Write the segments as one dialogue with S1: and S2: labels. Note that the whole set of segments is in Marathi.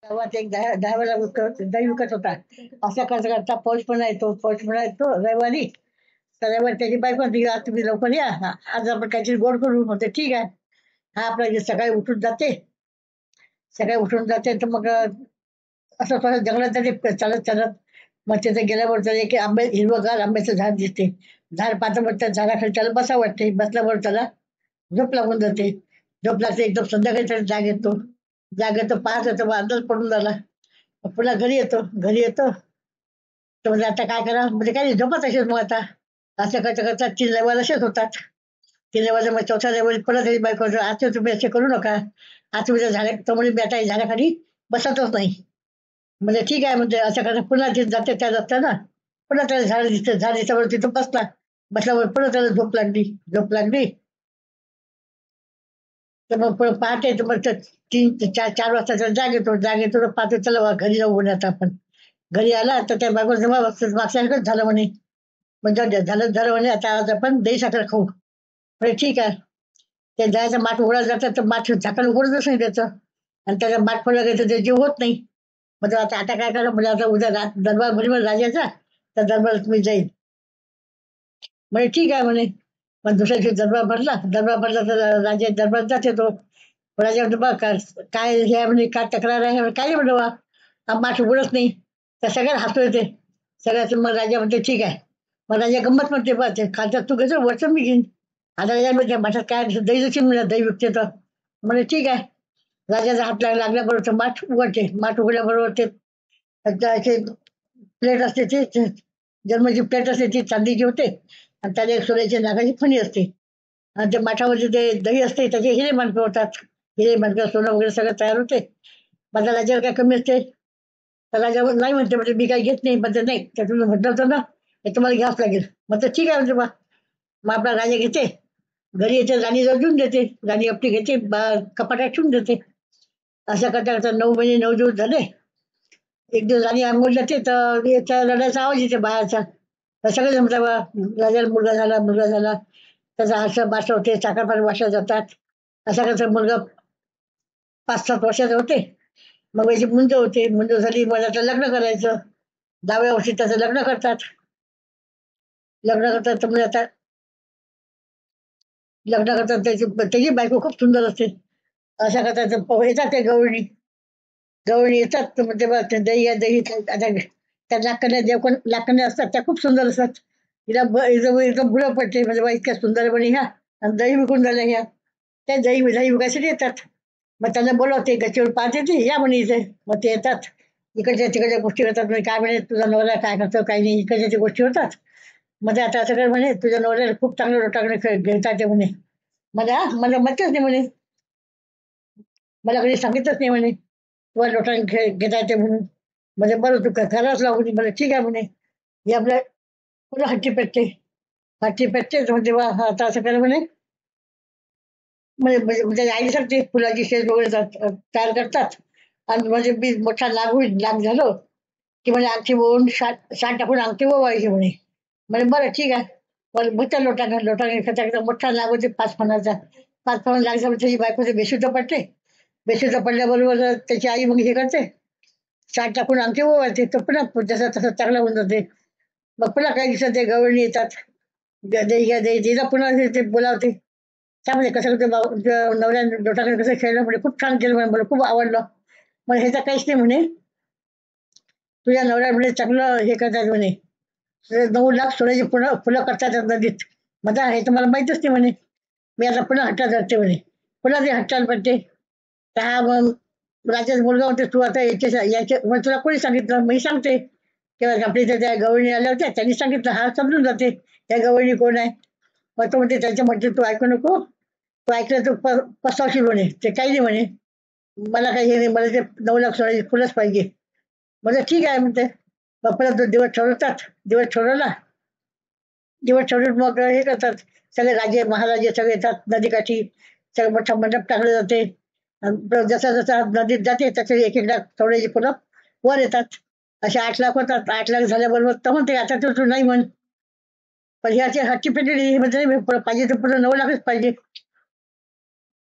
S1: गावात एक दहा वेळा दही विकत होता. असा करता करता पाऊस पण येतो रविवारी. तर रविवारी त्याची बायको म्हणते, आज तुम्ही लवकर या, आज आपण काहीतरी गोड करू. म्हणते ठीक आहे. हा आपला जे सकाळी उठून जाते तर मग असं थोडं जंगलात जाते चालत चालत. मग तिथे गेल्यावर त्याला एक हिरवंगार आंब्याचं झाड दिसते. झाड पाहता मग त्या झाडाखाली त्याला बसा वाटते. बसल्यावर त्याला झोप लागून जाते. झोप लागते एकदम. संध्याकाळी त्याला जाग येतो पाहत येतो, मग अंदाज पडून झाला. मग पुन्हा घरी येतो तर म्हणजे आता काय करा, म्हणजे काय नाही, झोपत असेल मग आता. असं करता करता 3 लेवल असेच होतात. 3 लेवल मग चौथ्या लेवल परत त्याची बायको म्हणते, आता तुम्ही असे करू नका. आता तुम्ही त्या तर म्हणे मी आता झाडाखाली बसतच नाही. म्हणजे ठीक आहे म्हणजे असं करता पुन्हा तिथे जाते त्या रस्त्यानं. पुन्हा त्याला झाड दिसल्यावर तिथं बसल्यावर पुन्हा त्याला झोप लागली. तर मग पहाटे तर मग 3 ते 4 वाजता त्याला जाग येतो तर पाहतो चला बा घरी जाऊ म्हणे आता आपण. घरी आला तर त्या बायको मागच्यासारखंच झालं म्हणे. म्हणजे झालं म्हणे, आता आज आपण दही साखर खाऊ. म्हणजे ठीक आहे. ते दह्याचं माठ उघडायला जातात तर माठ झाकण उघडतच नाही त्याचं. आणि त्याचा माठ पडला की ते जीव होत नाही. म्हणजे आता आता काय करा, म्हणजे आता उद्या दरबार भरी म्हणजे राजाचा. तर दरबारात मी जाईल. म्हणजे ठीक आहे म्हणे. मग दुसऱ्या दिवशी दरबार भरला तर राजा दरबारात जाते तो. राजा म्हणतो बा काय हे आहे म्हणे, काय तक्रार आहे म्हणे, काय नाही म्हणे बा. हा माठ उघडत नाही. तर सगळ्याला हसू येते. सगळ्यात मग राजा म्हणते ठीक आहे. मग राजा गंमत म्हणते बा ते खालचं तू घेतो वरचं मी घेईन. आता राजा म्हणते माठात काय दही देशील म्हणजे दही विकते तर. म्हणजे ठीक आहे. राजाचा हात लागल्याबरोबर ते माठ उघडल्याबरोबर ते असे प्लेट असते ती जन्माची प्लेट असते ती चांदीची होते. आणि त्याला एक सोन्याची नागाची फणी असते. आणि ते माठामध्ये ते दही असते त्याचे हिरे माणकं होतात. हिरे माणकं सोनं वगैरे सगळं तयार होते. माझ्या राजावर काय कमी असते. तर राजा नाही म्हणते मी काही घेत नाही. म्हणते नाही ते तुम्ही म्हटलं होतं ना, हे तुम्हाला घ्यावंच लागेल. मग तर ठीक आहे म्हणते बा. मग आपला राजा घेते. घरी येते राणी जवळ देऊन देते. राणी आपली घेते कपाटात ठेवून देते. असं करता करता 9 महिने 9 दिवस झाले. एक दिवस राणी अंघोळ जाते तर याच्या रडायचा आवाज येते बाहेरचा. तर सगळे म्हणतात बा राजाला मुलगा झाला. त्याचा हर्ष बारसं होते, साखरपाणी वाटल्या जातात. असा करता मुलगा 5-7 वर्षाचे होते. मग माझी मुंज झाली, मग आता लग्न करायचं. 10व्या वर्षी त्याचं लग्न करतात तर म्हणजे आता लग्न करतात त्याची बायको खूप सुंदर असते. अशा करतात येतात ते गवळणी येतात तर म्हणजे बघ ते दही आता त्या लाकण्या ज्या कोण लाकण्या असतात त्या खूप सुंदर असतात. हिला भुरं पडते म्हणजे बा इतक्या सुंदर म्हणे ह्या. आणि दही विकून झाल्या ह्या. त्या दही विकायसाठी येतात. मग त्यांना बोलवते गच्चीवर पाहते ते या म्हणे इथे. मग ते येतात. इकडच्या तिकडच्या गोष्टी होतात म्हणे, काय म्हणे तुझा नवरा काय करतो काही नाही, इकडच्या त्या गोष्टी होतात. मग ते आता असं कर म्हणे, तुझ्या नवऱ्याला खूप चांगलं लोटांगणे घेता येते म्हणे. मला माहितीच नाही म्हणे. मला कधी सांगितलंच नाही म्हणे. तुला लोटांगणे घेता येते म्हणून. म्हणजे बरं तू करायलाच लागू दे. म्हणजे ठीक आहे म्हणे. हे आपल्या पुन्हा हट्टी पेटते तर म्हणते बा हा आता असं कर म्हणे. म्हणजे आई सांगते फुलाची शेज वगैरे तयार करतात. आणि म्हणजे मी मोठा लाग झालो की म्हणे अंगठी ओवून शान टाकून अंगठी ओवायची म्हणे. म्हणजे बरं ठीक आहे. मग मोठ्या लोटांगण करता मोठा लाग होते 5 फणाचा. 5 फण लागल्यावर त्याची बायको ते बेशुद्ध पडते. बेशुद्ध पडल्याबरोबर त्याची आई मग हे करते. शान टाकून अंगठी ओवाळते तर पुन्हा जसं तसं चांगलं होऊन जाते. मग पुन्हा काही दिवसात ते गवळणी येतात. दही घ्या दही तिला पुन्हा ते बोलावते. त्यामध्ये कसं होतं नवऱ्या लोटांगण कसं खेळलं म्हणे, खूप छान केलं म्हणे, मला खूप आवडलं. मग ह्याचं काहीच नाही म्हणे. तुझ्या नवऱ्या म्हणे चांगलं हे करतात म्हणे. 9 लाख सोन्याची फुलं करतात त्या नदीत. माझा हे तर मला माहितच नाही म्हणे. मी आता पुन्हा हट्टात धरते म्हणे. पुन्हा ते हट्टाला पडते. तर हा मग राजाचा मुलगा म्हणते तू आता याचे मग तुला कोणी सांगितलं, मी सांगते. तेव्हा आपल्या इथे त्या गवळणी आल्या होत्या त्यांनी सांगितलं, हा समजून जाते त्या गवळणी कोण आहे. मग तो म्हणते त्यांच्या म्हणते तू ऐकू नको. तू ऐकलं तर पस्तावशील म्हणे. ते काही नाही म्हणे. मला काही हे नाही, मला ते 9 लाख सोन्याची फुलंच पाहिजे. म्हणजे ठीक आहे म्हणते. मग परत तो दिवस ठरवतात. दिवस ठरवला. दिवस ठरवून मग हे करतात. सगळे राजे महाराजे सगळे येतात नदीकाठी. सगळं मोठा मंडप टाकले जाते. आणि जसा जसा नदीत जाते तसे एक एक लाख सोन्याची फुलं वर येतात. असे 8 लाख होतात. 8 लाख झाल्याबरोबर तर म्हणते आता तू नाही म्हण. पण ह्याची हट्टी पेटली म्हणजे नाही, पाहिजे तर पुढे 9 लाखच पाहिजे.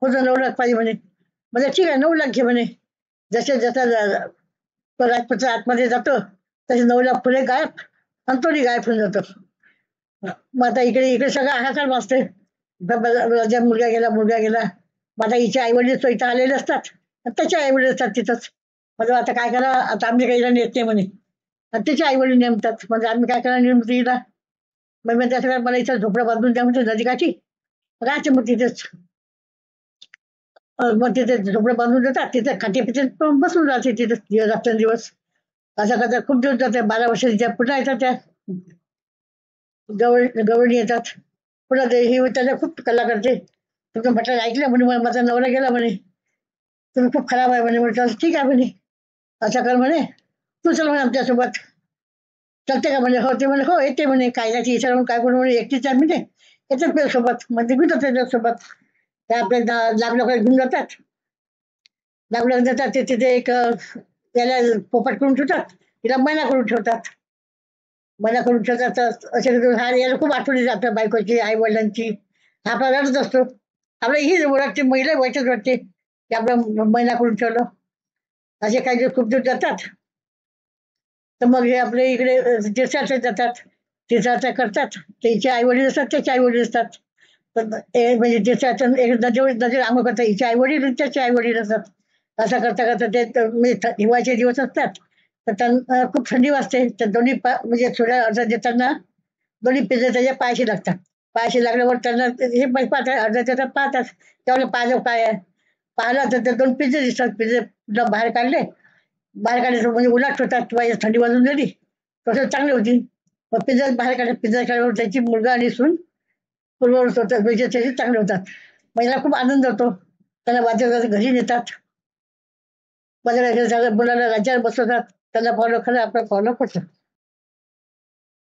S1: पुढे 9 लाख पाहिजे म्हणे. म्हणजे ठीक आहे 9 लाख घे म्हणे. जसे जसं तो राजपुत्र आतमध्ये जातो तसे 9ला फुले गायब आणि तोही गायब होऊन जातो. मग आता इकडे इकडे सगळं हाहाकार वाजते. राजा मुलगा गेला, मुलगा गेला. मग आता हिचे आई वडील तो इथं आलेले असतात आणि त्याचे आई वडील असतात तिथंच. म्हणजे आता काय करा, आता आमच्या काही नेत नाही म्हणे आणि तिचे आई वडील नेमतात. म्हणजे आम्ही काय करा नेमतो हिला. मग मी त्यासाठी मला इथं झोपडं बांधून द्या म्हणतो नदीकाठी, राहते मग तिथेच. मग तिथे झोपडं बांधून देतात, तिथे खाटी पिते बसून राहते तिथे दिवस रात्रंदिवस. असं करता खूप दिवस जाते. 12 वर्षाच्या पुन्हा येतात त्या गवळणी येतात. पुन्हा ते ही त्याला खूप कल्ला करते. तुमचं म्हटलं ऐकलं म्हणे, माझा नवरा गेला म्हणे, तुम्ही खूप खराब आहे म्हणे. म्हटलं ठीक आहे म्हणे, असं कर म्हणे, तू चल म्हणे आमच्यासोबत. चलते का म्हणे, हो ते म्हणे हो येते म्हणे. काय त्याची इच्छा म्हणून काय करू म्हणे, एकटीच आहे म्हणे, येते तुझ्यासोबत. म्हणजे मी तर त्याच्यासोबत. ते आपले लागलं घेऊन जातात. लागलं देतात ते तिथे एक त्याला पोपट करून ठेवतात, तिला मैना करून ठेवतात. मैना करून ठेवतात तर असे हा याला खूप आठवण येते आपल्या बायकोची, आई वडिलांची. हा आपला रडत असतो. आपल्या ही ओळखते, महिला वाईटच वाटते की आपलं मैना करून ठेवलं. असे काही दिवस खूप दिवस जातात. तर मग हे आपले इकडे तीर्थार्थ जातात. तीर्थार्थ करतात. त्याचे आई वडील असतात, त्याचे आई वडील असतात. तर म्हणजे तीर्थार्थ एक नदीवर नदीवर आंघोळ करतात, हिचे आई वडील त्याचे आई वडील असतात. असं करता करता ते म्हणजे हिवाळ्याचे दिवस असतात. तर त्यांना खूप थंडी वाजते. तर दोन्ही म्हणजे थोड्या अर्धा देताना दोन्ही पिंजरे त्याच्या पायाशी लागतात. पायाशी लागल्यावर त्यांना हे पाहतात, अर्धा देतात पाहतात त्यावेळेला पायाजवळ काय आहे. पाहिलं तर ते 2 पिंजरे दिसतात. पिंजरे बाहेर काढले, बाहेर काढायचं म्हणजे उलट होतात किंवा थंडी वाजून गेली तसं चांगली होती. मग पिंजरा बाहेर काढले, पिंजरा काढल्यावर त्याची मुलगा आणि सून पूर्ववत होतात, म्हणजे त्याचे चांगले होतात. महिला खूप आनंद होतो. त्यांना वाजत घरी नेतात. माझ्या मुलाला राज्यावर बसवतात. त्यांना फॉलो खरं आपलं फॉलो करतात.